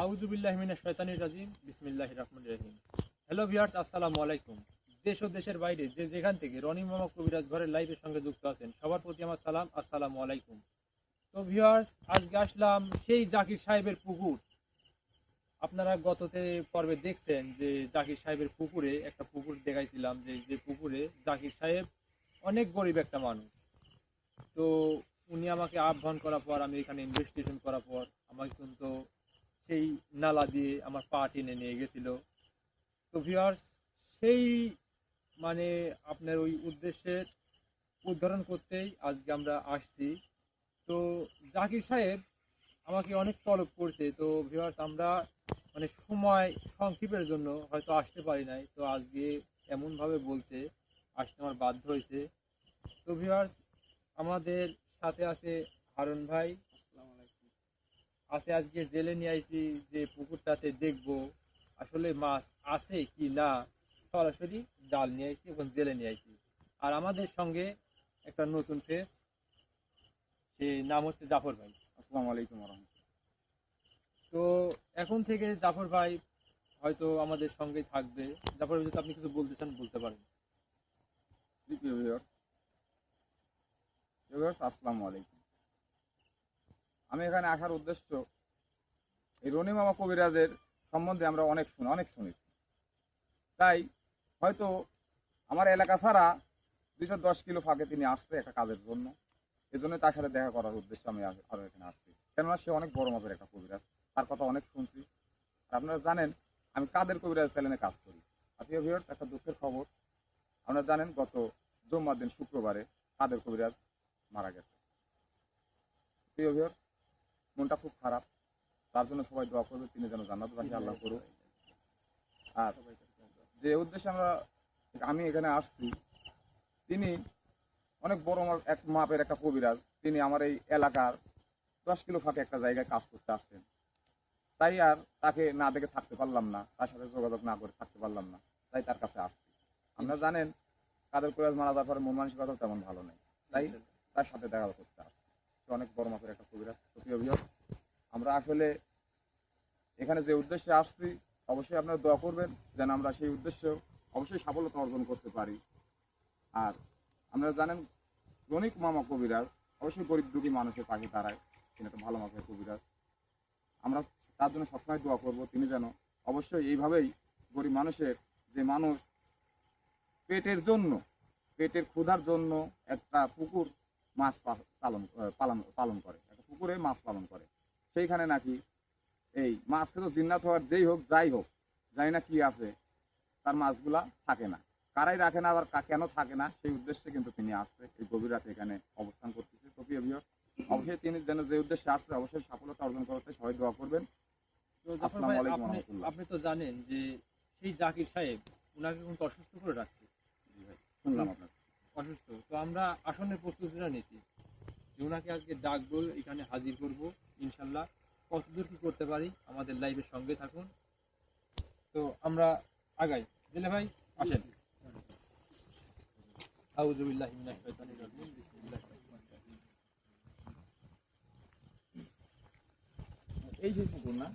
আউযুবিল্লাহি মিনাশ শাইতানির রাজিম বিসমিল্লাহির রহমানির রহিম। হ্যালো ভিউয়ার্স, আসসালামু আলাইকুম। দেশ ও দেশের বাইরে যে যেখান থেকে রনি মামা কবিরাজ ঘরের লাইভের সঙ্গে যুক্ত আছেন সবার প্রতি আমার সালাম, আসসালামু আলাইকুম। তো ভিউয়ার্স, আজকে আসলাম সেই জাকির সাহেবের পুকুর। আপনারা গততে পর্বে দেখছেন যে জাকির সাহেবের পুকুরে একটা পুকুর দেখাইছিলাম, যে পুকুরে জাকির সাহেব অনেক গরিব একটা মানুষ। তো উনি আমাকে আহ্বান করার পর, আমি এখানে ইনভেস্টিগেশন করার পর আমাকে কিন্তু সেই নালা দিয়ে আমার পা টেনে নিয়ে গেছিল। তো ভিউয়ার্স, সেই মানে আপনার ওই উদ্দেশ্যের উদ্ধারণ করতেই আজকে আমরা আসছি। তো জাকির সাহেব আমাকে অনেক তলব করছে। তো ভিউয়ার্স, আমরা মানে সময় সংক্ষেপের জন্য হয়তো আসতে পারি নাই। তো আজকে এমনভাবে বলছে, আসতে আমার বাধ্য হয়েছে। তো ভিউয়ার্স, আমাদের সাথে আছে হারুন ভাই। আছে, আজকে জেলে নিয়ে আইছি যে পুকুরটাতে দেখবো আসলে মাছ আছে কি না। সরাসরি জাল নিয়ে আইছি এবং জেলে নিয়ে আইছি। আর আমাদের সঙ্গে একটা নতুন ফেস, সে নাম হচ্ছে জাফর ভাই। আসসালামু আলাইকুম রহমতুল্লাহ। তো এখন থেকে জাফর ভাই হয়তো আমাদের সঙ্গে থাকবে। জাফর ভাই, যদি আপনি কিছু বলতে চান বলতে পারেন। আসসালামু আলাইকুম। আমি এখানে আসার উদ্দেশ্য, এই রনি মামা কবিরাজের সম্বন্ধে আমরা অনেক শুনেছি। তাই হয়তো আমার এলাকা ছাড়া 210 কিলো ফাঁকে তিনি আসছে একটা কাজের জন্য। এই জন্য তার সাথে দেখা করার উদ্দেশ্যে আমি আরো এখানে আসছি। কেননা সে অনেক বড় মাপের একটা কবিরাজ, তার কথা অনেক শুনছি। আর আপনারা জানেন আমি কাদের কবিরাজ চ্যানেলে কাজ করি। প্রিয় ভিউয়ার্স, একটা দুঃখের খবর, আপনারা জানেন গত জুম্মার দিন শুক্রবারে কাদের কবিরাজ মারা গেছে। প্রিয় ভিউয়ার্স, মনটা খুব খারাপ। তার জন্য সবাই দোয়া করবে, তিনি যেন জান্নাতবাসী আল্লাহ করুক। আর যে উদ্দেশ্যে আমি এখানে আসছি, তিনি অনেক বড় এক মাপের একটা কবিরাজ। তিনি আমার এই এলাকার 10 কিলো ফাঁকে একটা জায়গায় কাজ করতে আসছেন। তাই আর তাকে না দেখে থাকতে পারলাম না, তার সাথে যোগাযোগ না করে থাকতে পারলাম না, তাই তার কাছে আসছি। আপনারা জানেন কাদের কবিরাজ মারা যাওয়ার পরে মন মানসিকতা তেমন ভালো নেই, তাই তার সাথে দেখা করতে আসছি। সে অনেক বড় মাপের একটা কবিরাজ। প্রিয় ভিউয়ার্স, আমরা আসলে এখানে যে উদ্দেশ্যে আসছি, অবশ্যই আপনারা দোয়া করবেন যেন আমরা সেই উদ্দেশ্যে অবশ্যই সফলতা অর্জন করতে পারি। আর আপনারা জানেন রনিক মামা কবিরাজ অবশ্যই গরিব দুঃখী মানুষের পাশে দাঁড়ায়, তিনি একটা ভালো মাপের কবিরাজ। আমরা তার জন্য সবসময় দোয়া করব, তিনি যেন অবশ্যই এইভাবেই গরিব মানুষের, যে মানুষ পেটের ক্ষুধার জন্য একটা পুকুর মাছ পালন করে, একটা পুকুরে মাছ পালন করে, সেইখানে নাকি এই মাছ খেতে জিন্নাত হওয়ার যেই হোক যাই হোক, জানি না কি আছে, তার মাছগুলা থাকে না। কারাই রাখে না, আবার কেন থাকে না, সেই উদ্দেশ্যে কিন্তু তিনি আসছে, এই গভীর রাতে এখানে অবস্থান করতেছে। তো প্রিয় ভিউয়ার্স, অবশ্যই তিনি যেন যে উদ্দেশ্যে আসছে অবশ্যই সফলতা অর্জন করতে সবাই দোয়া করবেন। তো জাফর ভাই, আপনি তো জানেন যে সেই জাকির সাহেব ওনাকে কিন্তু অসুস্থ করে রাখছে। শুনলাম আপনার অসুস্থ, তো আমরা আসনের প্রস্তুতিটা নিয়েছি যে ওনাকে আজকে ডাকবো, এখানে হাজির করব ইনশাল্লাহ। কতদূর কি করতে পারি আমাদের লাইভের সঙ্গে থাকুন। তো আমরা আগাই। জেলে ভাই আসেন। আউযুবিল্লাহি মিনাশ শাইতানির রাজিম বিসমিল্লাহির রহমানির রহিম। এই যে পুকুর না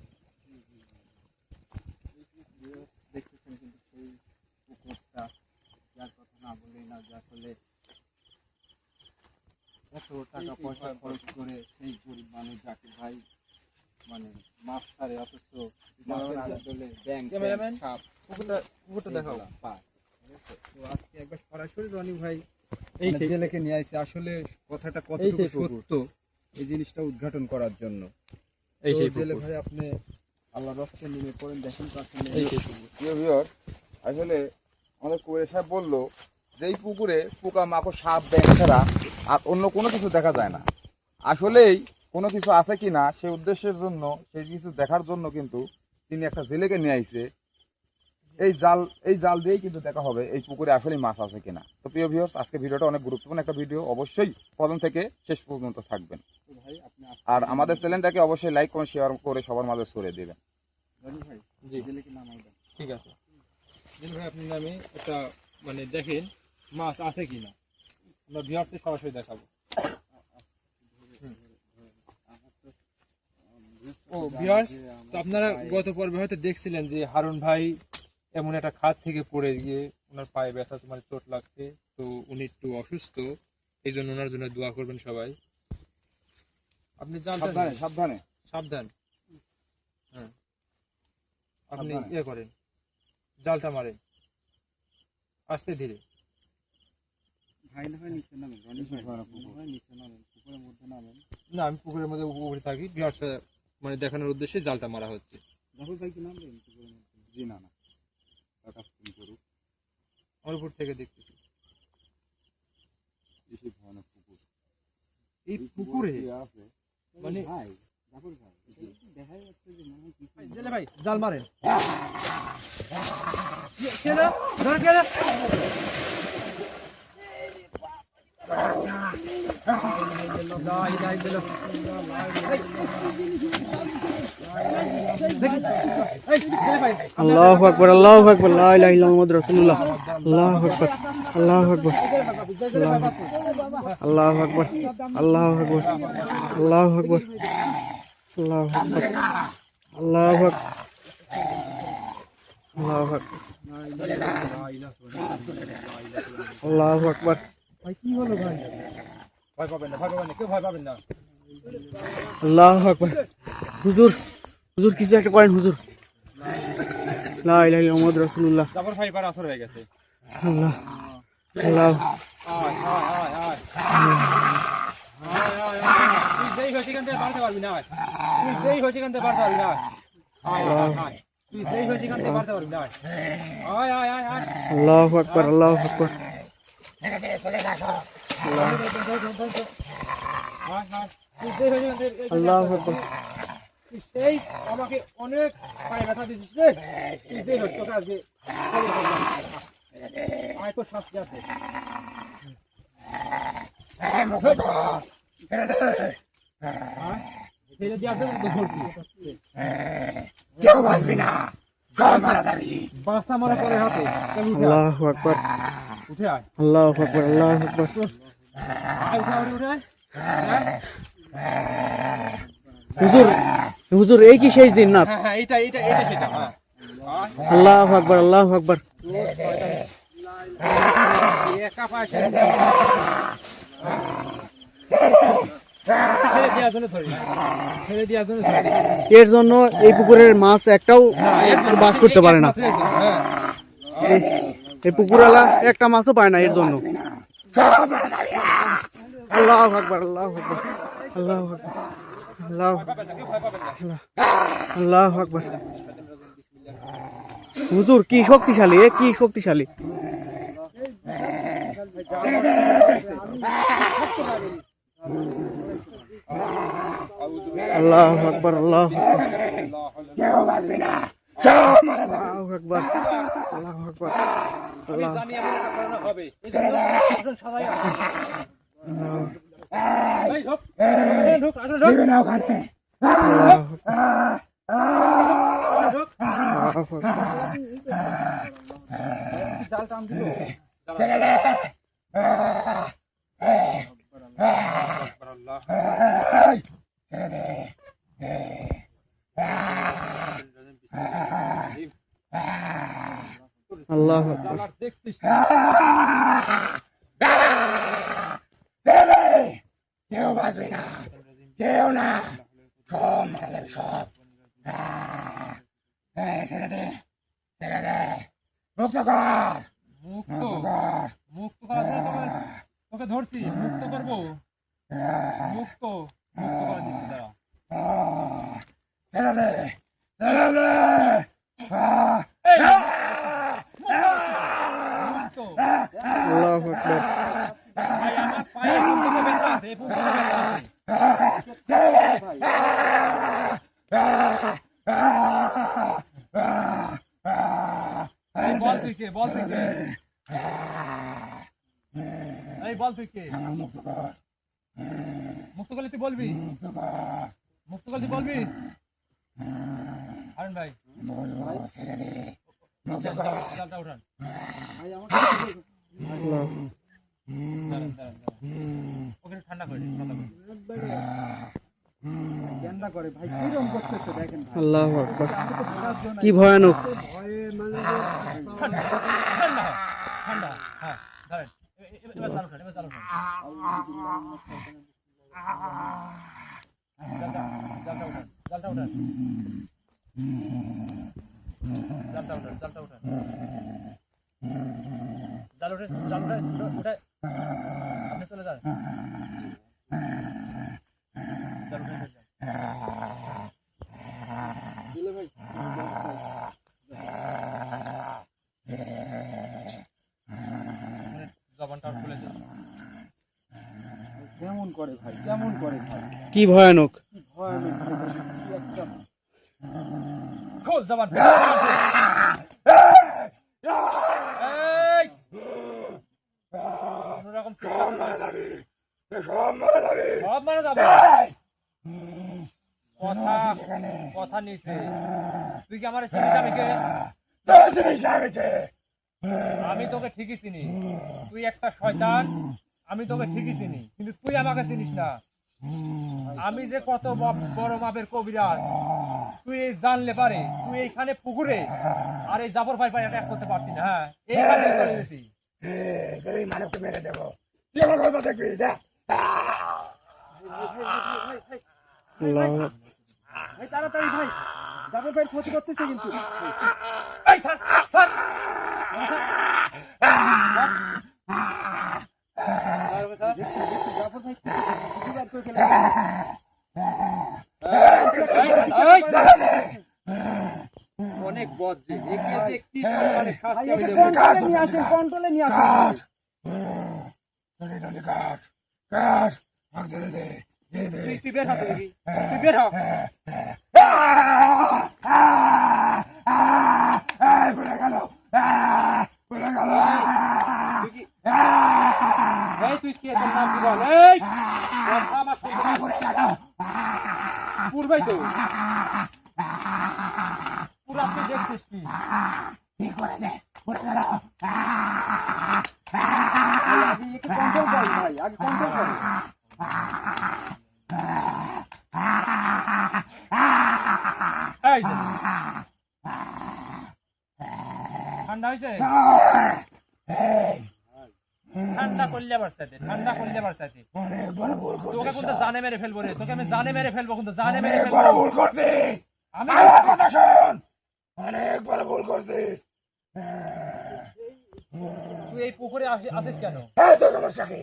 দেখতেছেন কিন্তু সেই পুকুরটা, যার কথা না বললেই না, যে আসলে এত টাকা পয়সা খরচ করে সেই গরিব মানুষ জাকির ভাই মানে মাছ ছাড়ে, অথচ পুকুরটা দেখাও পায়। তো আজকে একবার সরাসরি রনি ভাই এই জেলেকে নিয়ে আসছে, আসলে কথাটা কতটুকু সত্য এই জিনিসটা উদ্ঘাটন করার জন্য। এই সেই জেলে ভাই, আপনি আল্লাহ রহমতে নেমে পড়েন, দেখেন তো আসলে আসলে আমাদের কুয়ের সাহেব বললো যে এই পুকুরে পোকা মাকড় সাপ ব্যাঙ ছাড়া আর অন্য কোনো কিছু দেখা যায় না। আসলেই কোনো কিছু আছে কি না সেই উদ্দেশ্যের জন্য, সেই কিছু দেখার জন্য কিন্তু তিনি একটা জেলেকে নিয়ে আইছে। এই জাল দিয়েই কিন্তু দেখা হবে এই পুকুরে আসলেই মাছ আছে কিনা। তো প্রিয় ভিউয়ার্স, আজকে ভিডিওটা অনেক গুরুত্বপূর্ণ একটা ভিডিও, অবশ্যই প্রথম থেকে শেষ পর্যন্ত থাকবেন। আর আমাদের চ্যানেলটাকে অবশ্যই লাইক করে শেয়ার করে সবার মাঝে ছড়িয়ে দেবেন। ঠিক আছে জেলে ভাই, আপনি নামে একটা মানে দেখেন মাছ আছে কিনা, আমরা ভিউয়ার্সকে সরাসরি দেখাবো। ও ভিউয়ার্স, তো আপনারা গত পর্বে হয়তো দেখছিলেন যে হারুন ভাই এমন একটা খাত থেকে পড়ে গিয়ে ওনার পায়ে ব্যথা মানে চোট লাগছে, তো উনি একটু অসুস্থ, এই জন্য ওনার জন্য দোয়া করবেন সবাই। আপনি সাবধানে সাবধানে সাবধান, হ্যাঁ আপনি সাবধানে। ইয়ে করেন, জালটা মারেন আস্তে ধীরে। ভাই না হয় নিচে নামেন, রনি ভাই না হয় নিচে নামেন, পুকুরের মধ্যে নামেন। না, আমি পুকুরের মধ্যে উপরে থাকি, ভিউয়ার্স মানে দেখানোর উদ্দেশ্যে জালটা মারা হচ্ছে। রাহুল ভাই কি নামবেন পুকুরের মধ্যে? জি না না টাকা করুক আমার উপর থেকে দেখতেছি বেশি ভয়ানক পুকুর এই পুকুরে আছে মানে ভাই রাহুল ভাই দেখাই যাচ্ছে যে মনে হয় কিছু জেলে ভাই জাল মারেন। কেনা ধর কেনা আল্লাহু আকবার, আল্লাহু আকবার, লা ইলাহা ইল্লাল্লাহ মুহাম্মাদুর রাসূলুল্লাহ, আল্লাহু আকবার, আল্লাহু আকবার, আল্লাহু আকবার, আল্লাহু আকবার, আল্লাহু আকবার, আল্লাহু আকবার, আল্লাহু আকবার, আল্লাহু আকবার, আল্লাহু আকবার। ভাই কি হলো ভাই? ভয় পাবেন না, ভয় পাবেন না, কেউ ভয় পাবেন না। আল্লাহু আকবার। হুজুর, হুজুর কিছু একটা করেন হুজুর। লা ইলাহা ইল্লাল্লাহ মুহাম্মাদুর রাসূলুল্লাহ। জাফর ভাই পার আসর হয়ে গেছে। আল্লাহ, আল্লাহ, আয় আয় আয় আয় তুই যেই হয়ে সেখান থেকে বাড়তে পারবি না, তুই যেই হয়ে সেখান থেকে বাড়তে পারবি না। আয় আয় আয় তুই যেই হয়ে সেখান থেকে বাড়তে পারবি না। আয় আয় আয় আয় আল্লাহু আকবার, আল্লাহু আকবার। আয় আয় তুই যেই হয়ে সেখান থেকে আল্লাহু আকবার। তুই সেই আমাকে অনেক পায়ে ব্যথা দিচ্ছিস রে। তুই যেই হয়ে তোকে আজকে আয় তোর শাস্তি আছে। ছেড়ে দিয়ে আসবে তো ধরছি। কেউ বাঁচবি না, সব মারা যাবি। বাসা মারা পরে হাতে চল উঠে আয়, আল্লাহু আকবার, উঠে আয়, আল্লাহু আকবার, আল্লাহু আকবার। আয় উঠে আয়, উঠে আয়। হুজুর, হুজুর এই কি সেই জিন্নাত? হ্যাঁ হ্যাঁ এইটা এইটা এইটা সেটা, হ্যাঁ আল্লাহু আকবার, আল্লাহু আকবার। একা পায়ে ছেড়ে দেওয়ার জন্য ধরি, ছেড়ে দেওয়ার জন্য ধরি। এর জন্য এই পুকুরের মাছ একটাও বাস করতে পারে না। হ্যাঁ এই পুকুরওয়ালা একটা মাছও পায় না এর জন্য। আল্লাহু আকবার, আল্লাহু আকবার, আল্লাহু আকবার, আল্লাহু আল্লাহু আকবার। হুজুর কি শক্তিশালী, এ কি শক্তিশালী। আল্লাহু আকবার, আল্লাহু কেউ বাঁচবি না, সব মারা যাবি। আকবার, আল্লাহু আকবার, আমি জানি এমন একটা ঘটনা হবে, এই জন্য আসুন সবাই আসুন। এই ঢোক, ঢোক, আসুন ঢোক, দিবে না ওখানে। ঢোক। আল্লাহু আকবার। জাল টান দিল। ছেড়ে দে। আল্লাহু আকবার। জাল আর দেখছিস ছেড়ে দে। কেউ বাঁচবি না, কেউ না, সব মারা যাবি, সব। ছেড়ে দে, ছেড়ে দে, মুক্ত কর, মুক্ত মুক্ত কর। মুক্ত করার জন্য তোকে ধরছি, মুক্ত করবো, মুক্ত মুক্ত করে দিচ্ছি দাঁড়া। ছেড়ে দে, ছেড়ে দে। মুক্ত। আল্লাহু আকবার। ভাই আমার পায়ে পুরো ব্যথা আছে, এই পুরো ব্যথা আছে। এই বল তুই কে, বল তুই কে, এই বল তুই কে, মুক্ত কর, মুক্ত করলে তুই বলবি, মুক্ত করলে তুই বলবি। হারুন ভাই বলবো, ছেড়ে দে, মুক্ত কর। জালটা উঠান, আল্লাহু দাঁড়ান, দাঁড়ান, দাঁড়ান। ওকে একটু ঠান্ডা করে দিন, কথা বলুন। কেননা করে ভাই কিরকম করতেছে দেখেন ভাই। আল্লাহু আকবার, আমি তো বোঝার জন্য কি ভয়ানক। ভয়ে মানে ঠান্ডা ঠান্ডা ঠান্ডা, হ্যাঁ ধরেন এবার চালু করেন, এবার চালু করেন। জালটা উঠান, জালটা উঠান, জালটা উঠান, জালটা উঠান, জাল উঠে, জাল উঠে উঠে আপনি চলে যান, জাল উঠে যান। জবানটা খুলে দিন। কেমন করে ভাই, কেমন করে ভাই, কি ভয়ানক। কি ভয়ানক ভাই, কি একটা খোল জবান। এই কোনোরকম সব মারা যাবে, কথা কথা নিছে। তুই কি আমার চিনিস? আমি কে? আমি তোকে ঠিকই চিনি, তুই একটা শয়তান। আমি তোকে ঠিকই চিনি, কিন্তু তুই আমাকে চিনিস না। আমি যে কত বড় মাপের কবিরাজ তুই জানলে পারে তুই এইখানে পুকুরে আর এই জাফর ভাই পাই অ্যাটাক করতে পারতি না। হ্যাঁ, এইখানে চলে গেছি। মানুষকে মেরে দেবো, যেমন কথা দেখবি দেখ। আল্লাহু আকবার। ভাই তাড়াতাড়ি ভাই, জাফর ভাই ক্ষতি করতেছে কিন্তু। এই স্যার স্যার জাফর ভাই দুবার করে খেলে অনেক বজ্জে একে দেখতে মানে ভাই শাস্তি একে দেব। কন্ট্রোলে নিয়ে আসেন, কন্ট্রোলে নিয়ে আসেন ভাই। কাঠ কাঠ ভাগতে দে তুই বের হ, তুই বের হ। পড়ে গেল, পড়ে গেল। তুই কি এই তুই কি তোর নাম কি বল? এই কথা আমার শুনতে পূর্বেই তো পুরা তুই দেখছিস কি? কি করে দে, পড়ে গেল। ভাই আগে একে কন্ট্রোল করেন ভাই, আগে কন্ট্রোল করেন। এই যে ঠান্ডা হয়েছে, ঠান্ডা করলে আবার সাথে, ঠান্ডা করলে আবার সাথে অনেক বড় ভুল তোকে করছিস, কিন্তু জানে মেরে ফেলবো রে, তোকে আমি জানে মেরে ফেলবো, কিন্তু জানে মেরে অনেক বড় ফেলবো ভুল করছিস। আমি। আমার কথা শোন, অনেক বড় ভুল করছিস। তুই এই পুকুরে আসিস কেন? এই তোর সমস্যা কি?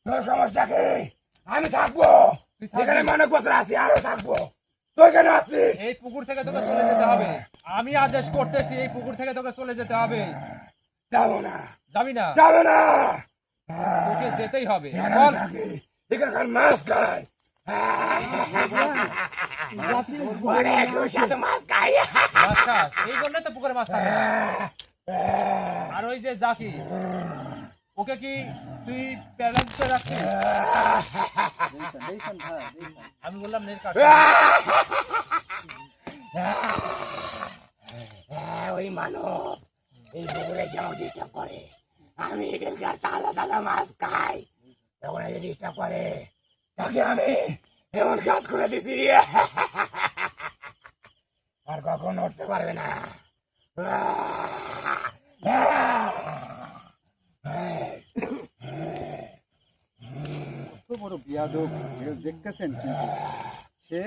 তোর সমস্যা কি? আমি থাকবো তুই থাকবি? এখানে, অনেক বছর আছি, আরো থাকবো। তুই কেন আছিস? এই পুকুর থেকে তোকে চলে যেতে হবে। আমি আদেশ করতেছি, এই পুকুর থেকে তোকে চলে যেতে হবে। যাবো না, যাবি না? যাবো না। তোকে যেতেই হবে। এখানে বল থাকি, এখানকার মাছ খাই। অনেক ওর সাথে মাছ খাই। মাছ খাস, এই জন্যই তো পুকুরে মাছ থাকে না। আর ওই যে জাকি, ওকে কি তুই প্যারালাইজ করে রাখছিস? আমি বললাম নেট কাট। ওই মানব এই পুকুরে এসে আমাকে ডিস্টার্ব করে। আমি এখানকার তাজা তাজা মাছ খাই, তখন এসে ডিস্টার্ব করে। তাকে আমি এমন কাজ করে দিছি, আর কখন উঠতে পারবে না। কত বড় বিয়াদব দেখতেছেন কিন্তু। সে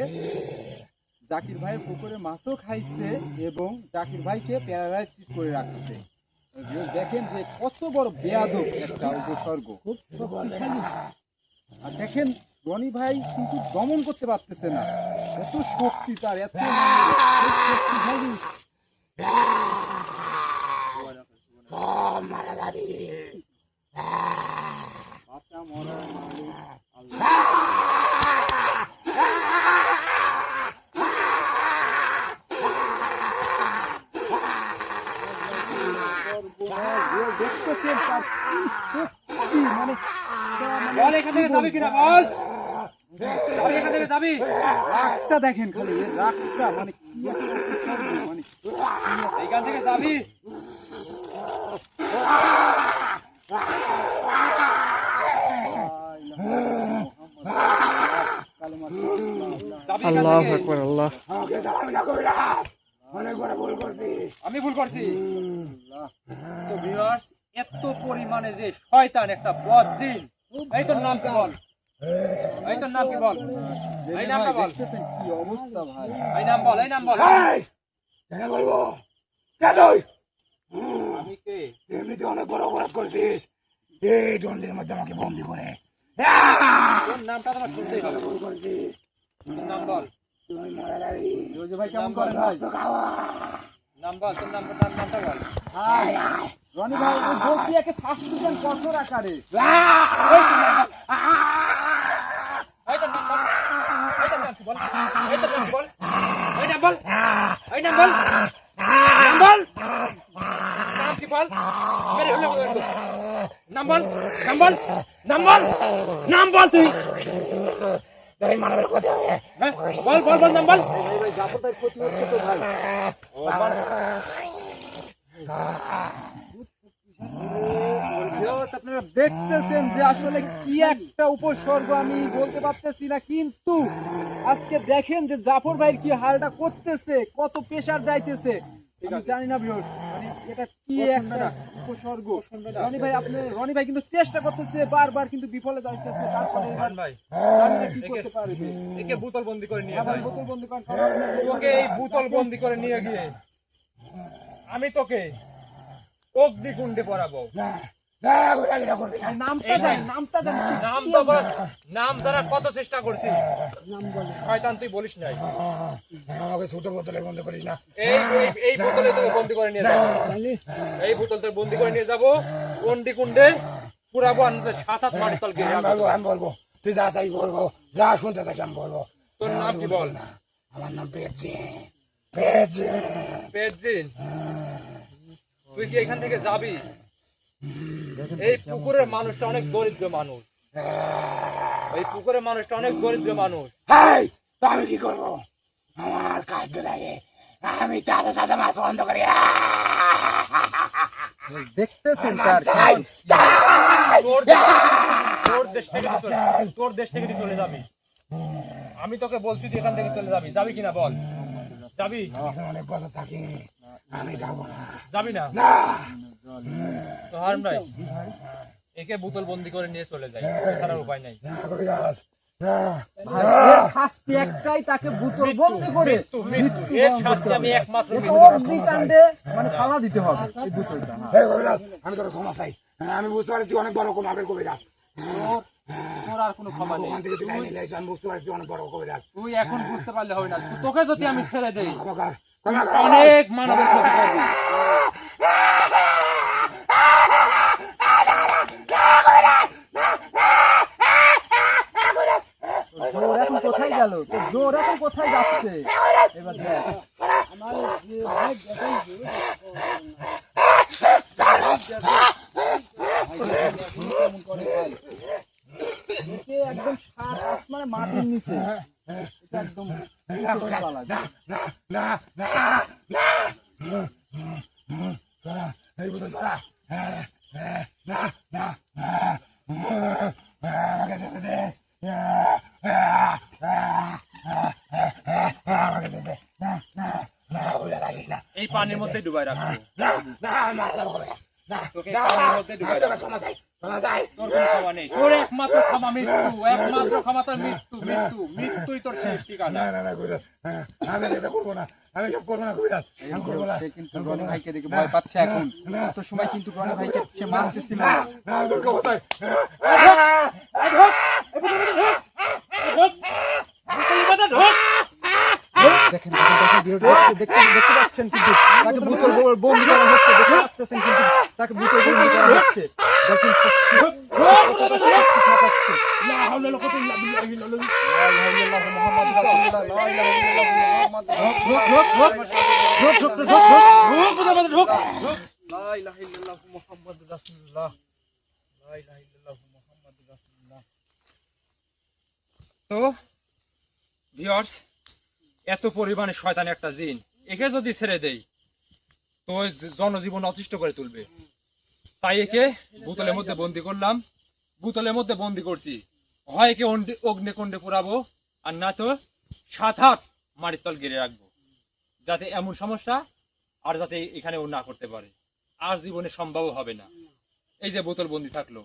জাকির ভাইয়ের পুকুরে মাছও খাইছে এবং জাকির ভাইকে প্যারালাইসিস করে রাখছে। দেখেন যে কত বড় বেয়াদব একটা উপসর্গ। আর দেখেন রনি ভাই কিন্তু দমন করতে পারতেছে না, এত শক্তি তার, এত শক্তিশালী। মারা যাবি। বাচ্চা মরার মালিক আল্লাহ। দেখতেছেন তার কি শক্তি, মানে বল এখান থেকে যাবি কিনা বল, বল এখান থেকে যাবি? রাগটা দেখেন খালি, এর রাগটা মানে কি একটা উপসর্গ, মানে এইখান থেকে যাবি? আল্লাহু আকবার আল্লাহ। আমাকে জ্বালাবি না কবিরাজ, অনেক বড় ভুল করছি। আমি ভুল করছি। তো ভিউয়ার্স, এত পরিমাণে যে শয়তান একটা বদ জিন, এই তোর নাম কি বল? এই তোর নাম কি বল? এই নামটা বল। কি অবস্থা ভাই! এই নাম বল, এই নাম বল। এই, কেন বলবো? কে তুই? আমি কে? এমনিতে অনেক বড় অপরাধ করছিস, এই দণ্ডের মধ্যে আমাকে বন্দি করে। তোর নামটা তোমার শুনতেই হবে। ভুল করছিস, তোর নাম বল। তুই মারা যাবি। রোজে ভাই কেমন নাম করেন বল। ভাই? রক্ত খাওয়া। নাম বল, তোর নামটা বল। রনি ভাই আমি বলছি একে শাস্তি দেন কঠোর আকারে। এই তোর নাম বল। এই তোর নাম কি বল? এই তোর নাম কি বল? এই নাম বল। এই নাম বল। নাম বল। নাম কি বল? মেরে হলো বল। নাম বল। নাম বল। নাম বল। নাম বল তুই। তোর এই মানবের ক্ষতি হবে। হ্যাঁ? বল বল বল নাম বল। ভাই জাফর ভাই ক্ষতি হচ্ছে তো ভাই। ও বল। ভিউয়ার্স, আপনারা দেখতেছেন যে আসলে কি একটা উপসর্গ আমি বলতে পারতেছি না, কিন্তু আজকে দেখেন যে জাফর ভাইয়ের কি হালটা করতেছে, কত প্রেসার যাইতেছে। আমি জানি না ভিউয়ার্স, মানে এটা কি একটা উপসর্গ। রনি ভাই কিন্তু চেষ্টা করতেছে বারবার, কিন্তু বিফলে যাইতেছে। তারপরে এবার ভাই, জানি না কি করতে পারবে। একে বোতল বন্দি করে নিয়ে আবার যাই। বোতল বন্ধ করেন। তোকে এই বোতল বন্দি করে নিয়ে গিয়ে আমি তোকে অগ্নিকুণ্ডে পড়াবো। না, না, কবিরাজ, এটা করবি না। নামটা জানি, নামটা জানি। নাম তো বল, নাম দ্বারা কত চেষ্টা করছি। শয়তান তুই বলিস নাই। আমাকে ছোট বোতলে বন্ধ করিস না। এই বোতলে তোকে বন্দি করে নিয়ে যাবো। এই বোতল তোকে বন্দি করে নিয়ে যাবো অগ্নিকুণ্ডে পুরাবো। আর 7 মাটি তল গিয়ে আমি বলবো, তুই যা চাই বলবো, যা শুনতে চাই আমি বলবো। তোর নাম কি বল? আমার নাম পেয়েছি, পেয়েছি। পেজিন, তুই কি এখান থেকে যাবি? এই পুকুরের মানুষটা অনেক দরিদ্র মানুষ। এই পুকুরের মানুষটা অনেক দরিদ্র মানুষ। হাই, তো আমি কি করবো? আমার খাদ্য লাগে, আমি তাজা তাজা মাছ বন্ধ করি। দেখতেছেন তার চাই, চাই। তোর দেশ থেকে তুই চলে যাবি। আমি তোকে বলছি তুই এখান থেকে চলে যাবি। যাবি কিনা বল? যাবি? এখানে অনেক বছর থাকি, আমি যাবো না। যাবি না? না, তো হারুন ভাই, একে বোতল বন্দি করে নিয়ে চলে যাই, ছাড়ার উপায় নাই। না, কবিরাজ, না। এর শাস্তি একটাই, তাকে বোতল বন্দি করে মৃত্যু। এর শাস্তি আমি একমাত্র এটা মৃত্যু। অগ্নিকাণ্ডে মানে ফালা দিতে হবে এই বোতলটা। হে কবিরাজ, আমি তোর ক্ষমা চাই। আমি বুঝতে পারি তুই অনেক বড় কবিরাজ, কবিরাজ। তোর আর কোনো ক্ষমা নেই। ওখান থেকে তুই টাইনে নিয়ে আমি বুঝতে পারি তুই অনেক বড় কবিরাজ। তুই এখন বুঝতে পারলে হবে না। তোকে যদি আমি ছেড়ে দেই, ক্ষমা কর, ক্ষমা কর। অনেক মানবের ক্ষতি করবি। জোর এখন কোথায় গেল? তো জোর এখন কোথায় যাচ্ছে? এবার দেখ নিচে একদম সাত আসমানে মাটির নিচে, এটা একদম পালা। না, না, না, না। তোরা, এই বোতল তোরা। না, না, না। আমাকে যেতে দে। আমাকে যেতে দে। না, না, না, কবিরাজ, আসিস না। এই পানির মধ্যে ডুবাই রাখবো। না, না, মারা যাবো কবিরাজ। না, তোকে না, পানির মধ্যে ডুবাই তোরা রাখবো। ক্ষমা চাই, ক্ষমা চাই। তোর কোনো ক্ষমা নেই। তোর একমাত্র ক্ষমা মৃত্যু। একমাত্র ক্ষমা তোর মৃত্যু। মৃত্যু, মৃত্যুই তোর শেষ ঠিকানা। না, না, না, কবিরাজ, আমি এটা করবো না, আমি সব করবো না কবিরাজ, আমি করবো না। সে কিন্তু রনি ভাইকে দেখে ভয় পাচ্ছে এখন। এত সময় কিন্তু রনি ভাইকে সে মানতেছিল না। না, তোর ক্ষমা চাই। দেখেন দেখতে পাচ্ছেন কিন্তু তাকে বোতল বন্দি করা হচ্ছে, দেখতে পাচ্ছেন কিন্তু তাকে বোতল বন্দি করা হচ্ছে। দেখেন তো ভিউয়ার্স, এত পরিমাণে শয়তান একটা জিন, একে যদি ছেড়ে দেই তো জনজীবন অতিষ্ঠ করে তুলবে। তাই একে বোতলের মধ্যে বন্দি করলাম। বোতলের মধ্যে বন্দি করছি, হয় একে অগ্নিকুণ্ডে পুরাবো, আর না তো 7 হাত মাটির তল গেড়ে রাখবো, যাতে এমন সমস্যা আর যাতে এখানে ও না করতে পারে, আর জীবনে সম্ভব হবে না। এই যে বোতল বন্দি থাকলো।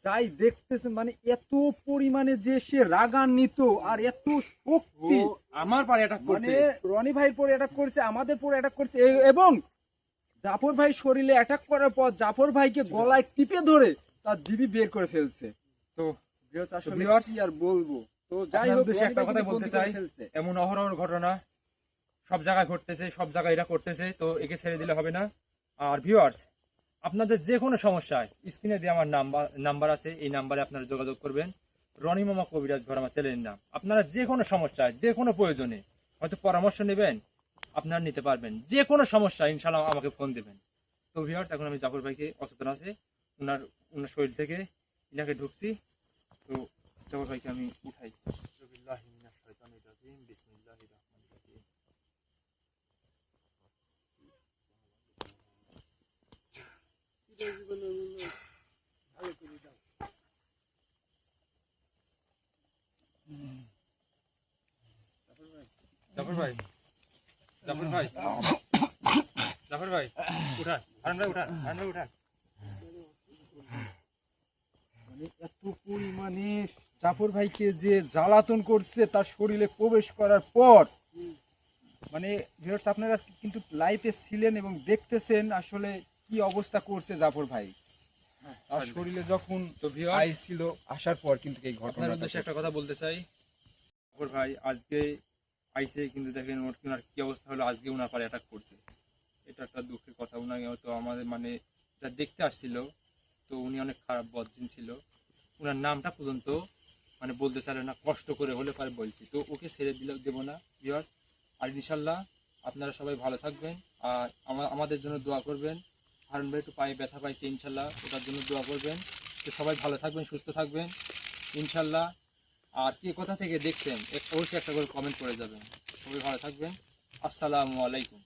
যাই দেখতেছেন মানে এত পরিমাণে যে সে রাগান্বিত আর এত শক্তি, আমার পারে এটা মানে রনি ভাই পরে অ্যাটাক করছে, আমাদের পরে অ্যাটাক করছে, এবং জাফর ভাই শরীরে অ্যাটাক করার পর জাফর ভাইকে গলায় টিপে ধরে তার জিবি বের করে ফেলছে। তো ভিউয়ার্স, আসলে ভিউয়ার্স, কি আর বলবো। তো যাই আপনার হোক, উদ্দেশ্যে একটা রনি ভাই কথাই কিন্তু বলতে বন্দি করে চাই, ফেলছে। এমন অহরহ ঘটনা সব জায়গায় ঘটতেছে, সব জায়গায় এরা করতেছে, তো একে ছেড়ে দিলে হবে না। আর ভিউয়ার্স, আপনাদের যে কোনো সমস্যায় স্ক্রিনে দিয়ে আমার নাম্বার আছে, এই নাম্বারে আপনারা যোগাযোগ করবেন। রনি মামা কবিরাজ ঘর আমার চ্যানেলের নাম। আপনারা যে কোনো সমস্যায়, যে কোনো প্রয়োজনে হয়তো পরামর্শ নেবেন, আপনারা নিতে পারবেন। যে কোনো সমস্যা ইনশাআল্লাহ আমাকে ফোন দেবেন। তো ভিউয়ার্স, এখন আমি জাফর ভাইকে অচেতন আছে, ওনার শরীর থেকে ইনাকে ঢুকছি, তো জাফর ভাইকে আমি উঠাই। জাফর ভাই, জাফর ভাই, জাফর ভাই, উঠান, হারান ভাই উঠান, হারান ভাই উঠান। মানে এত পরিমাণে জাফর ভাইকে যে জ্বালাতন করছে তার শরীরে প্রবেশ করার পর, মানে ভিউয়ার্স, আপনারা কিন্তু লাইভে ছিলেন এবং দেখতেছেন আসলে কি অবস্থা করছে জাফর ভাই। তার শরীরে যখন তো ভিউয়ার্স, আইছিল আসার পর কিন্তু এই আপনার ঘটনাটা উদ্দেশ্যে একটা কথা বলতে চাই। জাফর ভাই আজকে আইসে, কিন্তু দেখেন ওনার কি অবস্থা হলো, আজকে ওনার পারে অ্যাটাক করছে। এটা একটা দুঃখের কথা। উনাকে তো আমাদের মানে যা দেখতে আসছিল, তো উনি অনেক খারাপ বদজিন ছিল, ওনার নামটা পর্যন্ত মানে বলতে চাইলে না, কষ্ট করে হলে পারে বলছি। তো ওকে ছেড়ে দিলে দেবো না ভিউয়ার্স। আর ইনশাল্লাহ আপনারা সবাই ভালো থাকবেন, আর আমাদের জন্য দোয়া করবেন। হারুন ভাই একটু পায়ে ব্যথা পাইছে, ইনশাল্লাহ ওটার জন্য দোয়া করবেন। তো সবাই ভালো থাকবেন, সুস্থ থাকবেন ইনশাল্লাহ। আর কে কোথা থেকে দেখছেন অবশ্যই একটা করে কমেন্ট করে যাবেন। সবাই ভালো থাকবেন। আসসালামু আলাইকুম।